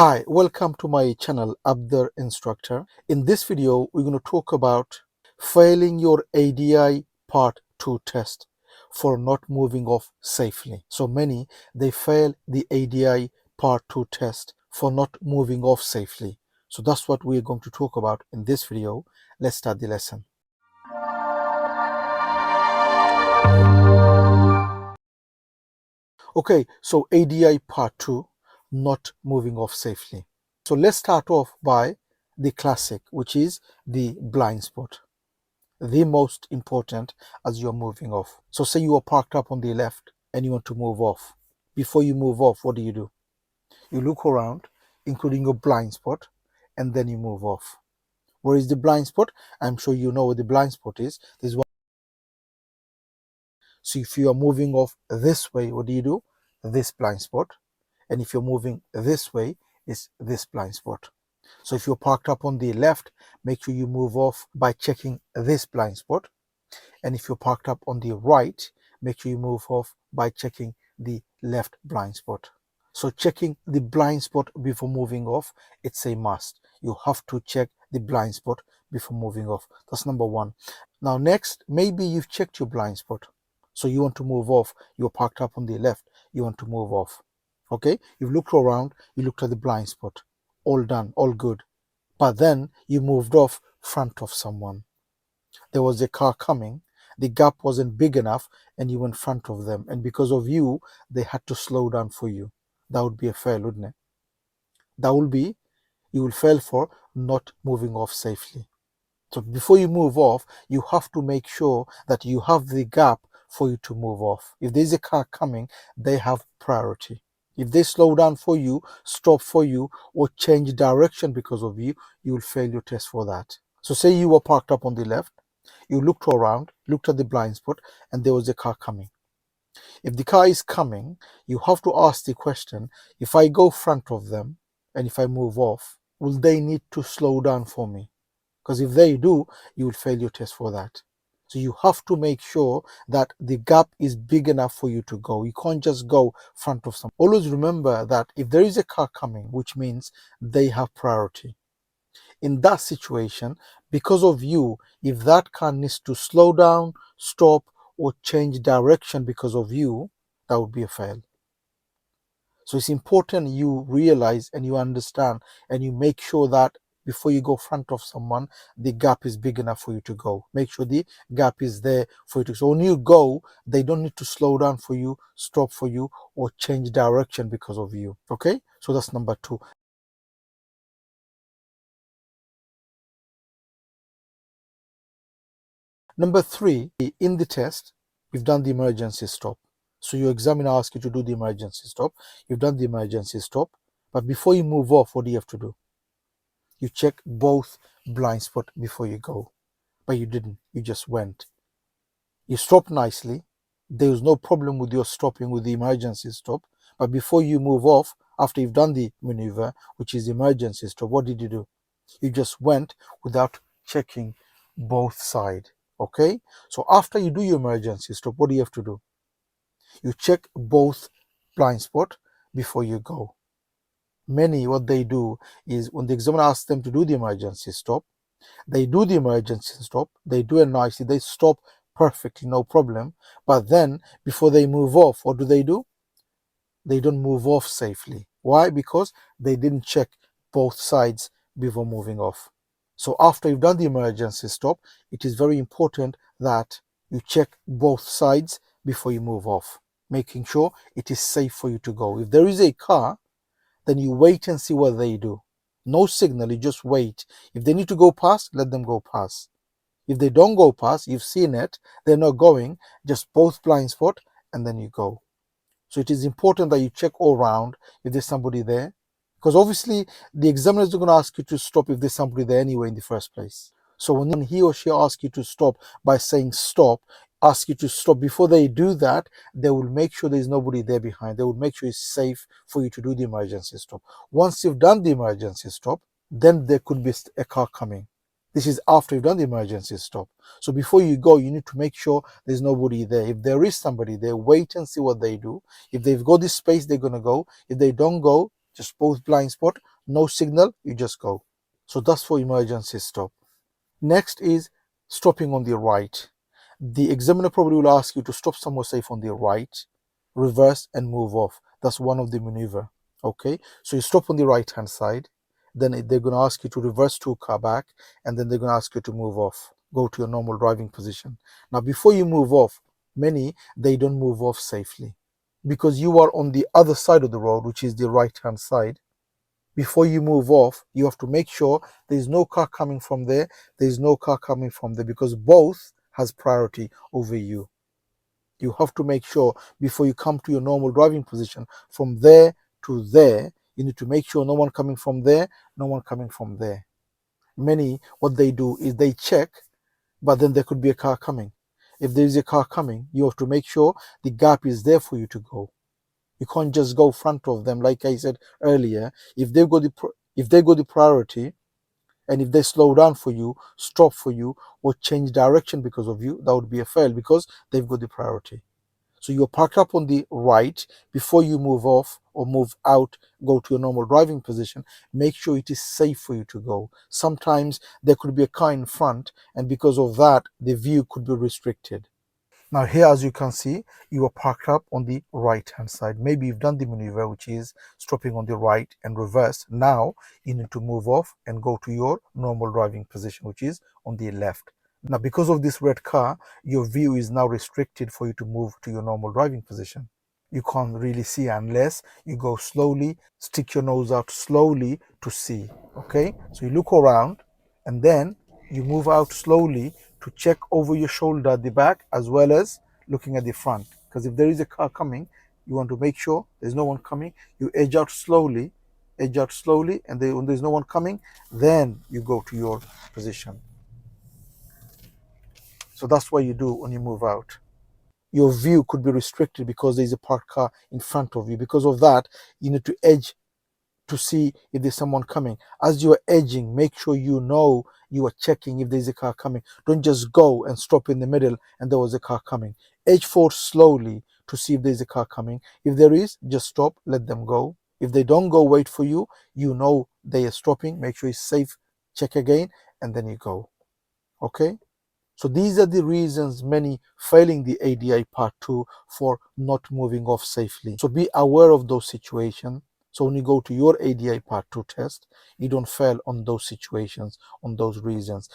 Hi, welcome to my channel Abdur Instructor. In this video, we're going to talk about failing your ADI Part 2 test for not moving off safely. So many, they fail the ADI Part 2 test for not moving off safely. So that's what we're going to talk about in this video. Let's start the lesson. Okay, so ADI Part 2, not moving off safely. So let's start off by the classic, which is the blind spot, the most important as you're moving off. So say you are parked up on the left and you want to move off. Before you move off, what do? You look around, including your blind spot, and then you move off. Where is the blind spot? I'm sure you know what the blind spot is. This one. So if you are moving off this way, what do? This blind spot. And if you're moving this way, it's this blind spot. So if you're parked up on the left, make sure you move off by checking this blind spot. And if you're parked up on the right, make sure you move off by checking the left blind spot. So checking the blind spot before moving off, it's a must. You have to check the blind spot before moving off. That's number one. Now next, maybe you've checked your blind spot. So you want to move off. You're parked up on the left. You want to move off. Okay, you've looked around, you looked at the blind spot. All done, all good. But then you moved off front of someone. There was a car coming, the gap wasn't big enough, and you went front of them. And because of you, they had to slow down for you. That would be a fail, wouldn't it? That will be, you will fail for not moving off safely. So before you move off, you have to make sure that you have the gap for you to move off. If there's a car coming, they have priority. If they slow down for you, stop for you, or change direction because of you, you will fail your test for that. So say you were parked up on the left, you looked around, looked at the blind spot, and there was a car coming. If the car is coming, you have to ask the question, if I go front of them and if I move off, will they need to slow down for me? Because if they do, you will fail your test for that. So you have to make sure that the gap is big enough for you to go. You can't just go front of someone. Always remember that if there is a car coming, which means they have priority. In that situation, because of you, if that car needs to slow down, stop, or change direction because of you, that would be a fail. So it's important you realize and you understand and you make sure that before you go front of someone, the gap is big enough for you to go. Make sure the gap is there for you to. So when you go, they don't need to slow down for you, stop for you, or change direction because of you. Okay? So that's number two. Number three, in the test, you've done the emergency stop. So your examiner asks you to do the emergency stop. You've done the emergency stop. But before you move off, what do you have to do? You check both blind spot before you go. But you didn't. You just went. You stopped nicely. There was no problem with your stopping with the emergency stop. But before you move off, after you've done the maneuver, which is emergency stop, what did you do? You just went without checking both sides. Okay? So after you do your emergency stop, what do you have to do? You check both blind spot before you go. Many, what they do is when the examiner asks them to do the emergency stop, they do the emergency stop, they do it nicely, they stop perfectly, no problem. But then before they move off, what do? They don't move off safely. Why? Because they didn't check both sides before moving off. So after you've done the emergency stop, it is very important that you check both sides before you move off, making sure it is safe for you to go. If there is a car, then you wait and see what they do. No signal, you just wait. If they need to go past, let them go past. If they don't go past, you've seen it, they're not going, just both blind spot and then you go. So it is important that you check all around if there's somebody there. Because obviously the examiner is going to ask you to stop if there's somebody there anyway in the first place. So when he or she asks you to stop by saying stop, ask you to stop, before they do that, they will make sure there's nobody there behind. They will make sure it's safe for you to do the emergency stop. Once you've done the emergency stop, then there could be a car coming. This is after you've done the emergency stop. So before you go, you need to make sure there's nobody there. If there is somebody there, wait and see what they do. If they've got this space, they're going to go. If they don't go, just both blind spot, no signal, you just go. So that's for emergency stop. Next is stopping on the right. The examiner probably will ask you to stop somewhere safe on the right, reverse and move off. That's one of the maneuver. Okay, so you stop on the right hand side, then they're going to ask you to reverse 2 car back, and then they're going to ask you to move off, go to your normal driving position. Now before you move off, many they don't move off safely because you are on the other side of the road, which is the right hand side. Before you move off, you have to make sure there's no car coming from there, there's no car coming from there, because both has priority over you. You have to make sure before you come to your normal driving position, from there to there, you need to make sure no one coming from there, no one coming from there. Many, what they do is they check, but then there could be a car coming. If there is a car coming, you have to make sure the gap is there for you to go. You can't just go front of them. Like I said earlier, if they got the priority, and if they slow down for you, stop for you, or change direction because of you, that would be a fail because they've got the priority. So you're parked up on the right. Before you move off or move out, go to your normal driving position, make sure it is safe for you to go. Sometimes there could be a car in front, and because of that, the view could be restricted. Now here, as you can see, you are parked up on the right hand side. Maybe you've done the maneuver, which is stopping on the right and reverse. Now you need to move off and go to your normal driving position, which is on the left. Now because of this red car, your view is now restricted for you to move to your normal driving position. You can't really see unless you go slowly, stick your nose out slowly to see. Okay, so you look around and then you move out slowly to check over your shoulder at the back as well as looking at the front, because if there is a car coming, you want to make sure there's no one coming. You edge out slowly, and then when there's no one coming, then you go to your position. So that's what you do when you move out. Your view could be restricted because there's a parked car in front of you. Because of that, you need to edge to see if there's someone coming. As you are edging, make sure you know you are checking if there's a car coming. Don't just go and stop in the middle and there was a car coming. Edge forward slowly to see if there's a car coming. If there is, just stop, let them go. If they don't go, wait for you. You know they are stopping. Make sure it's safe. Check again, and then you go. Okay? So these are the reasons many failing the ADI Part 2 for not moving off safely. So be aware of those situations. So when you go to your ADI Part 2 test, you don't fail on those situations, on those reasons.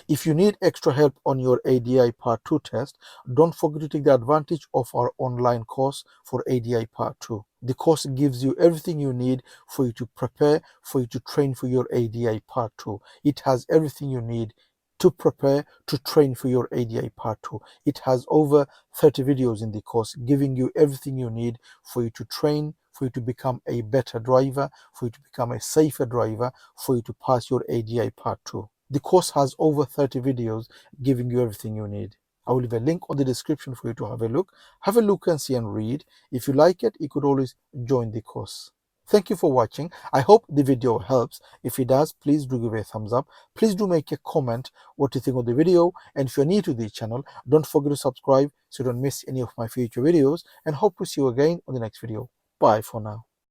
If you need extra help on your ADI Part 2 test, don't forget to take the advantage of our online course for ADI Part 2. The course gives you everything you need for you to prepare, for you to train for your ADI Part 2. It has everything you need to prepare, to train for your ADI Part 2. It has over 30 videos in the course giving you everything you need for you to train, for you to become a better driver, for you to become a safer driver, for you to pass your ADI Part 2. The course has over 30 videos giving you everything you need. I will leave a link on the description for you to have a look. Have a look and see and read. If you like it, you could always join the course. Thank you for watching. I hope the video helps. If it does, please do give it a thumbs up. Please do make a comment what you think of the video. And if you're new to the channel, don't forget to subscribe so you don't miss any of my future videos. And hope to see you again on the next video. Bye for now.